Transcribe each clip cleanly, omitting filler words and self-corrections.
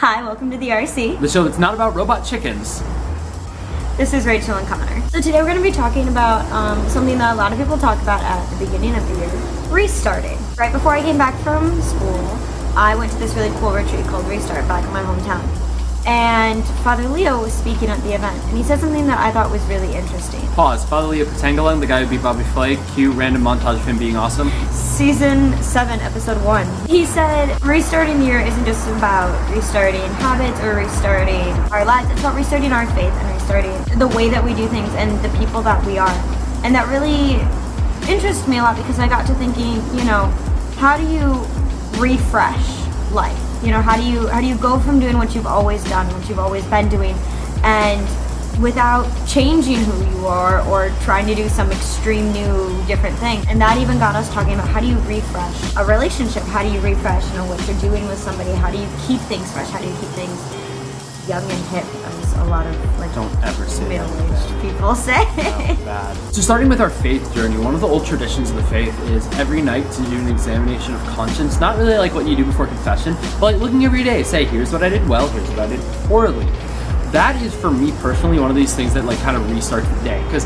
Hi, welcome to the RC. The show that's not about robot chickens. This is Rachael.Connor. So today we're going to be talking about something that a lot of people talk about at the beginning of the year, restarting. Right before I came back from school, I went to this really cool retreat called Restart back in my hometown. And Father Leo was speaking at the event, and he said something that I thought was really interesting. Pause. Father Leo Patangala, the guy who beat Bobby Flay. Cue random montage of him being awesome. Season 7, episode 1. He said restarting the year isn't just about restarting habits or restarting our lives. It's about restarting our faith and restarting the way that we do things and the people that we are. And that really interests me a lot because I got to thinking, how do you refresh life? How do you go from doing what you've always done, what you've always been doing, and without changing who you are or trying to do some extreme new different thing? And that even got us talking about how do you refresh a relationship? How do you refresh, what you're doing with somebody? How do you keep things fresh? How do you keep things young and hip, as a lot of don't ever say middle-aged people say. No, bad. So starting with our faith journey, one of the old traditions of the faith is every night to do an examination of conscience. Not really like what you do before confession, but like looking every day, say, here's what I did well, here's what I did poorly. That is, for me personally, one of these things that kind of restarts the day. Because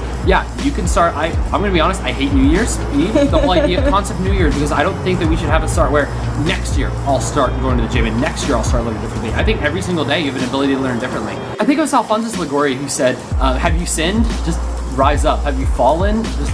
you can start. I'm gonna be honest. I hate New Year's. The whole concept of New Year's, because I don't think that we should have a start where next year I'll start going to the gym and next year I'll start living differently. I think every single day you have an ability to learn differently. I think it was Alphonsus Liguori who said, "Have you sinned? Just rise up. Have you fallen? Just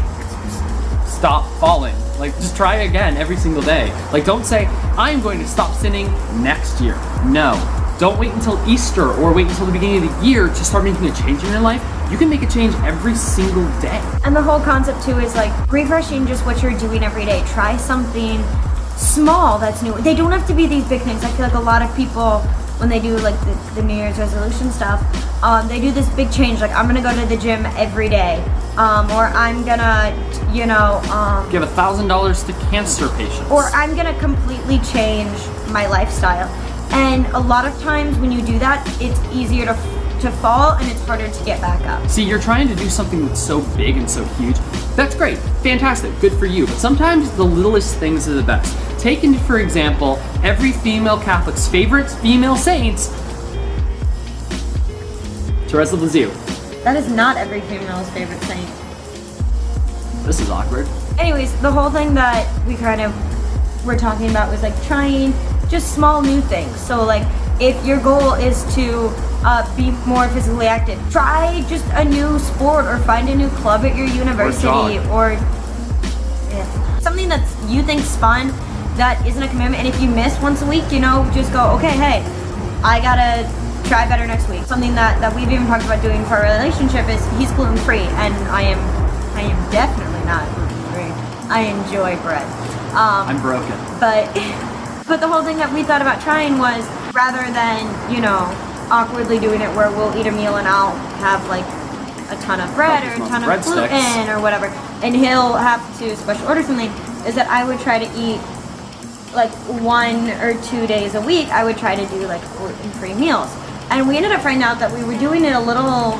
stop falling. Just try again every single day. Don't say I'm going to stop sinning next year. No." Don't wait until Easter or wait until the beginning of the year to start making a change in your life. You can make a change every single day. And the whole concept too is refreshing just what you're doing every day. Try something small that's new. They don't have to be these big things. I feel like a lot of people, when they do the New Year's resolution stuff, they do this big change. I'm gonna go to the gym every day. Or I'm gonna, give $1,000 to cancer patients. Or I'm gonna completely change my lifestyle. And a lot of times when you do that, it's easier to fall and it's harder to get back up. See, you're trying to do something that's so big and so huge. That's great, fantastic, good for you. But sometimes the littlest things are the best. Take, for example, every female Catholic's favorite female saints, Teresa of Lisieux. That is not every female's favorite saint. This is awkward. Anyways, the whole thing that we kind of were talking about was trying just small new things. So if your goal is to be more physically active, try just a new sport or find a new club at your university or something that you think's fun that isn't a commitment. And if you miss once a week, just go, okay, hey, I gotta try better next week. Something that we've even talked about doing for our relationship is he's gluten-free and I am definitely not gluten-free. I enjoy bread. I'm broken. But the whole thing that we thought about trying was, rather than, awkwardly doing it where we'll eat a meal and I'll have a ton of bread or a ton of gluten or whatever, and he'll have to special order something, is that I would try to eat 1 or 2 days a week. I would try to do gluten-free meals. And we ended up finding out that we were doing it a little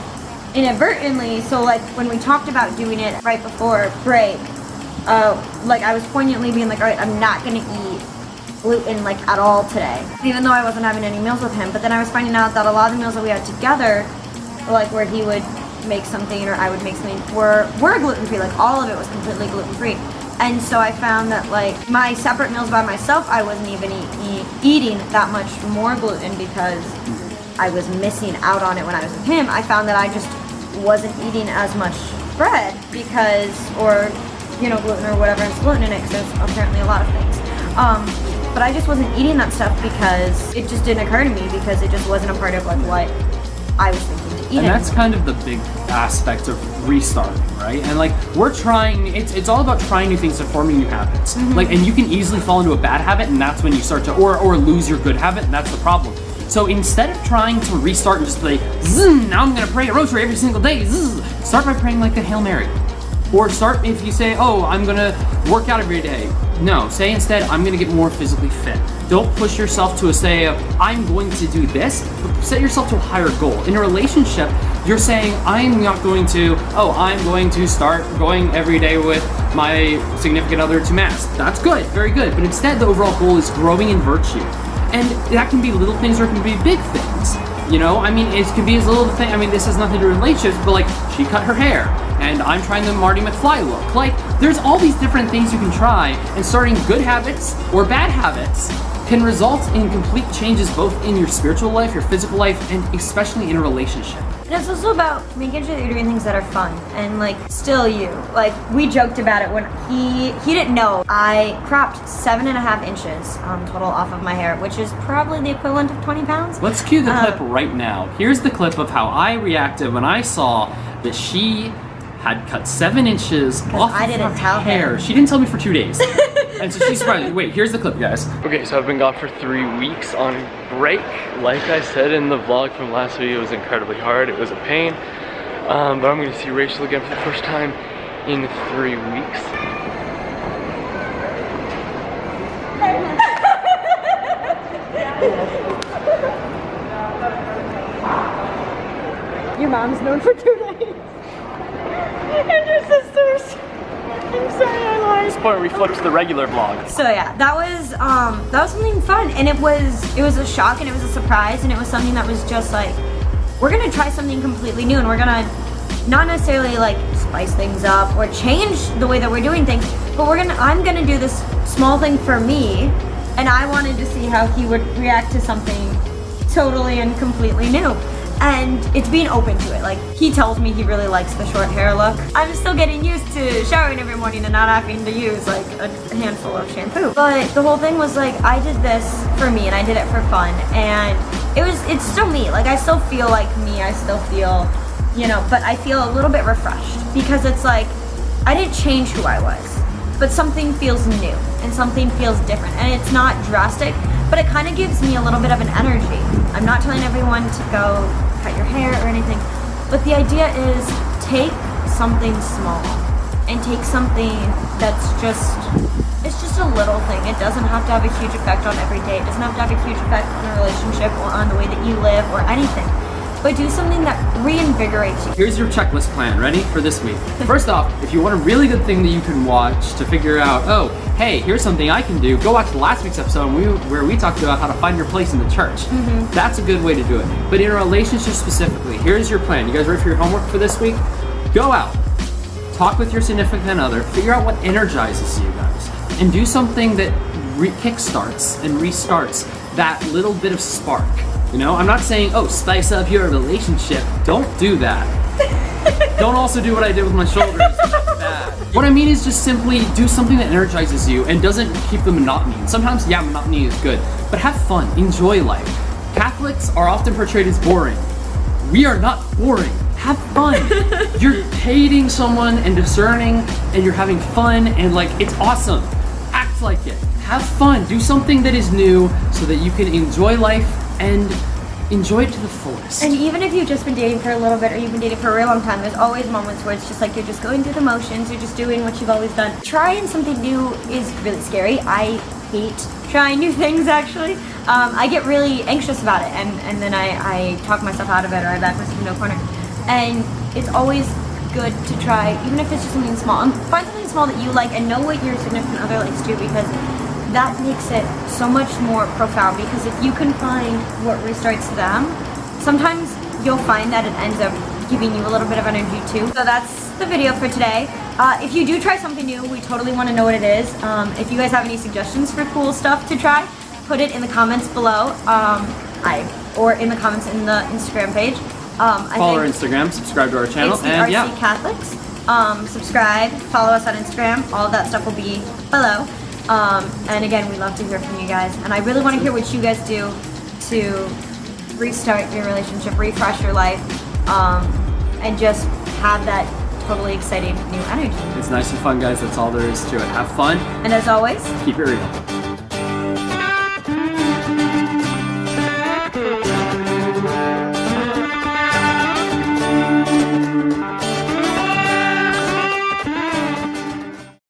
inadvertently. So when we talked about doing it right before break, I was poignantly being all right, I'm not gonna eat gluten at all today, even though I wasn't having any meals with him. But then I was finding out that a lot of the meals that we had together, where he would make something or I would make something, were gluten-free. All of it was completely gluten-free. And so I found that my separate meals by myself, I wasn't even eating that much more gluten because I was missing out on it when I was with him. I found that I just wasn't eating as much bread or gluten or whatever is gluten in it, because there's apparently a lot of things. But I just wasn't eating that stuff because it just didn't occur to me, because it just wasn't a part of what I was thinking to eat. And that's kind of the big aspect of restarting, right? And we're trying, it's all about trying new things and forming new habits. Mm-hmm. And you can easily fall into a bad habit, and that's when you start to, or lose your good habit, and that's the problem. So instead of trying to restart and just now I'm gonna pray a rosary every single day, start by praying the Hail Mary. Or start, if you say, oh, I'm gonna work out every day. No, say instead, I'm gonna get more physically fit. Don't push yourself to a say of, I'm going to do this, but set yourself to a higher goal. In a relationship, you're saying, I'm going to start going every day with my significant other to mass. That's good, very good. But instead, the overall goal is growing in virtue. And that can be little things or it can be big things. You know, I mean, it can be as little thing. I mean, this has nothing to do with relationships, but like, she cut her hair, and I'm trying the Marty McFly look. Like, there's all these different things you can try, and starting good habits or bad habits can result in complete changes both in your spiritual life, your physical life, and especially in a relationship. And it's also about making sure that you're doing things that are fun and like still you. Like, we joked about it when he didn't know I cropped 7.5 inches total off of my hair, which is probably the equivalent of 20 pounds. Let's cue the clip right now. Here's the clip of how I reacted when I saw that she had cut 7 inches off of her hair. She didn't tell me for 2 days. And so she's surprised. Wait, here's the clip, guys. Okay, so I've been gone for 3 weeks on break. Like I said in the vlog from last week, it was incredibly hard. It was a pain. But I'm gonna see Rachel again for the first time in 3 weeks. Your mom's known for 2 days. And your sisters. I'm sorry, I lied. At this point, we flipped to the regular vlog. So yeah, that was something fun, and it was a shock, and it was a surprise, and it was something that was just like, we're gonna try something completely new, and we're gonna not necessarily like spice things up or change the way that we're doing things, but I'm gonna do this small thing for me, and I wanted to see how he would react to something totally and completely new. And it's being open to it. Like, he tells me he really likes the short hair look. I'm still getting used to showering every morning and not having to use like a handful of shampoo. But the whole thing was like, I did this for me and I did it for fun. And it's still me. Like, I still feel like me. I still feel, you know, but I feel a little bit refreshed because it's like, I didn't change who I was, but something feels new and something feels different. And it's not drastic, but it kind of gives me a little bit of an energy. I'm not telling everyone to go cut your hair or anything, but the idea is take something small and take something that's it's just a little thing. It doesn't have to have a huge effect on every day. It doesn't have to have a huge effect on a relationship or on the way that you live or anything. But do something that reinvigorates you. Here's your checklist plan. Ready for this week? First off, if you want a really good thing that you can watch to figure out, oh, hey, here's something I can do, go watch last week's episode where we talked about how to find your place in the church. That's a good way to do it. But in a relationship specifically, here's your plan. You guys ready for your homework for this week? Go out, talk with your significant other, figure out what energizes you guys, and do something that kickstarts and restarts that little bit of spark. You know, I'm not saying, oh, spice up your relationship. Don't do that. Don't also do what I did with my shoulders. That's bad. What I mean is just simply do something that energizes you and doesn't keep the monotony. Sometimes, yeah, monotony is good, but have fun, enjoy life. Catholics are often portrayed as boring. We are not boring. Have fun. You're hating someone and discerning, and you're having fun, and like, it's awesome. Act like it. Have fun. Do something that is new so that you can enjoy life and enjoy it to the fullest. And even if you've just been dating for a little bit or you've been dating for a really long time, there's always moments where it's just like you're just going through the motions, you're just doing what you've always done. Trying something new is really scary. I hate trying new things, actually. I get really anxious about it, and then I talk myself out of it, or I back myself into a corner. And it's always good to try, even if it's just something small. And find something small that you like and know what your significant other likes too, because that makes it so much more profound. Because if you can find what restarts them, sometimes you'll find that it ends up giving you a little bit of energy too. So that's the video for today. If you do try something new, we totally want to know what it is. If you guys have any suggestions for cool stuff to try, put it in the comments below, or in the comments in the Instagram page. Follow our Instagram, subscribe to our channel, it's the and RC Catholics. Subscribe, follow us on Instagram. All of that stuff will be below. And again, we love to hear from you guys. And I really want to hear what you guys do to restart your relationship, refresh your life, and just have that totally exciting new energy. It's nice and fun, guys. That's all there is to it. Have fun. And as always, keep it real.